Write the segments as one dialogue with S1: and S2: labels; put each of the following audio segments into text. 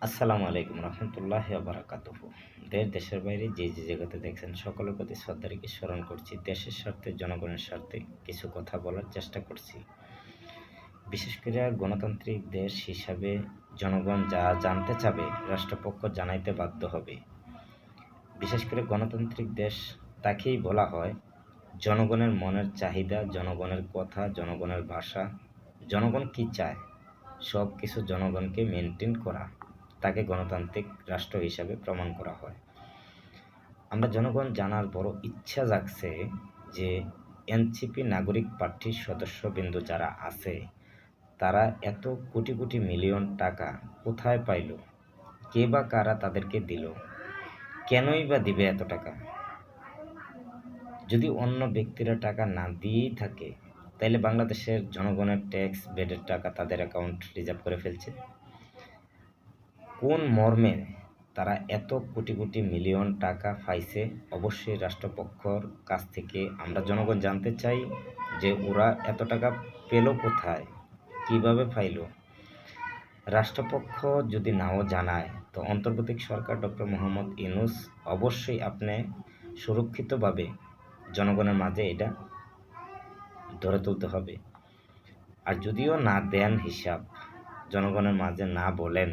S1: আসসালামু আলাইকুম রহমতুল্লাহি ওয়া বারাকাতুহু। দেশের বাইরে যে জায়গাতে দেখছেন সকলের প্রতি শ্রদ্ধা রেখে স্মরণ করছি। দেশের স্বার্থে জনগণের স্বার্থে কিছু কথা বলার চেষ্টা করছি। বিশেষ করে গণতান্ত্রিক দেশ হিসাবে জনগণ যা জানতে চাবে রাষ্ট্রপক্ষ জানাইতে বাধ্য হবে। বিশেষ করে গণতান্ত্রিক দেশ তাকেই বলা হয় জনগণের মনের চাহিদা, জনগণের কথা, জনগণের ভাষা, জনগণ কি চায় সব কিছু জনগণকে মেনটেন করা, তাকে গণতান্ত্রিক রাষ্ট্র হিসাবে প্রমাণ করা হয়। আমরা জনগণ জানার বড় ইচ্ছা জাগছে যে এনসিপি নাগরিক পার্টির সদস্যবৃন্দ যারা আছে তারা এত কোটি কোটি মিলিয়ন টাকা কোথায় পাইল, কে বা কারা তাদেরকে দিল, কেনই বা দিবে এত টাকা? যদি অন্য ব্যক্তিরা টাকা না দিয়েই থাকে তাহলে বাংলাদেশের জনগণের ট্যাক্স বেডের টাকা তাদের অ্যাকাউন্ট রিজার্ভ করে ফেলছে। কোন মর্মে তারা এত কোটি কোটি মিলিয়ন টাকা পাইছে? অবশ্যই রাষ্ট্রপক্ষর কাছ থেকে আমরা জনগণ জানতে চাই যে ওরা এত টাকা পেল কোথায়, কিভাবে পাইল। রাষ্ট্রপক্ষ যদি নাও জানায় তো অন্তর্বর্তী সরকার ডক্টর মোহাম্মদ ইউনূস অবশ্যই আপনি সুরক্ষিতভাবে জনগণের মাঝে এটা ধরে তুলতে হবে। আর যদিও না দেন হিসাব, জনগণের মাঝে না বলেন,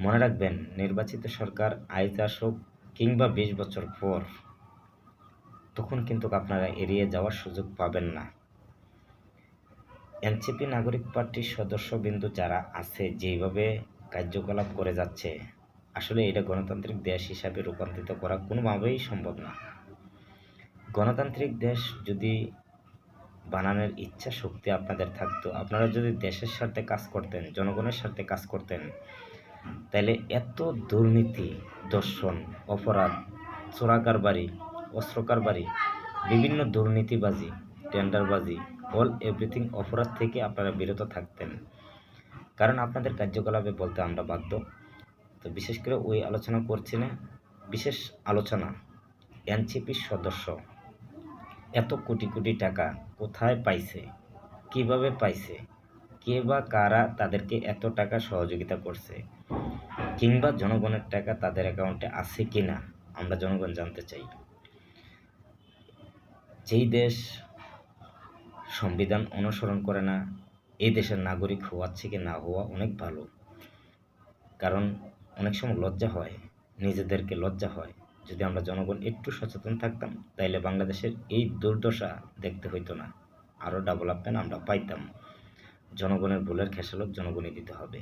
S1: মনে রাখবেন নির্বাচিত সরকার আইজ আসুক কিংবা ২০ বছর পর, তখন কিন্তু আপনারা এড়িয়ে যাওয়ার সুযোগ পাবেন না। এনসিপি নাগরিক পার্টির সদস্যবৃন্দ যারা আছে যেইভাবে কার্যকলাপ করে যাচ্ছে, আসলে এটা গণতান্ত্রিক দেশ হিসাবে রূপান্তরিত করা কোনোভাবেই সম্ভব না। গণতান্ত্রিক দেশ যদি বানানোর ইচ্ছা শক্তি আপনাদের থাকতো, আপনারা যদি দেশের স্বার্থে কাজ করতেন, জনগণের স্বার্থে কাজ করতেন, তাহলে এত দুর্নীতি, দর্শন, অপরাধ, চোরাকারবারি, অস্ত্রকারবারি, বিভিন্ন দুর্নীতিবাজি, টেন্ডারবাজি, অল এভরিথিং অপরাধ থেকে আপনারা বিরত থাকতেন। কারণ আপনাদের কার্যকলাপে বলতে আমরা বাধ্য। তো বিশেষ করে ওই আলোচনা করছি না, বিশেষ আলোচনা এনসিপির সদস্য এত কোটি কোটি টাকা কোথায় পাইছে, কিভাবে পাইছে, কে বা কারা তাদেরকে এত টাকা সহযোগিতা করছে, কিংবা জনগণের টাকা তাদের অ্যাকাউন্টে আছে কিনা আমরা জনগণ জানতে চাই। যেই দেশ সংবিধান অনুসরণ করে না, এই দেশের নাগরিক হওয়াচ্ছে কি না হওয়া অনেক ভালো। কারণ অনেক সময় লজ্জা হয়, নিজেদেরকে লজ্জা হয়। যদি আমরা জনগণ একটু সচেতন থাকতাম তাইলে বাংলাদেশের এই দুর্দশা দেখতে হইতো না, আরও ডেভেলপমেন্ট আমরা পাইতাম। জনগণের ভুলের খেসারত জনগণই দিতে হবে।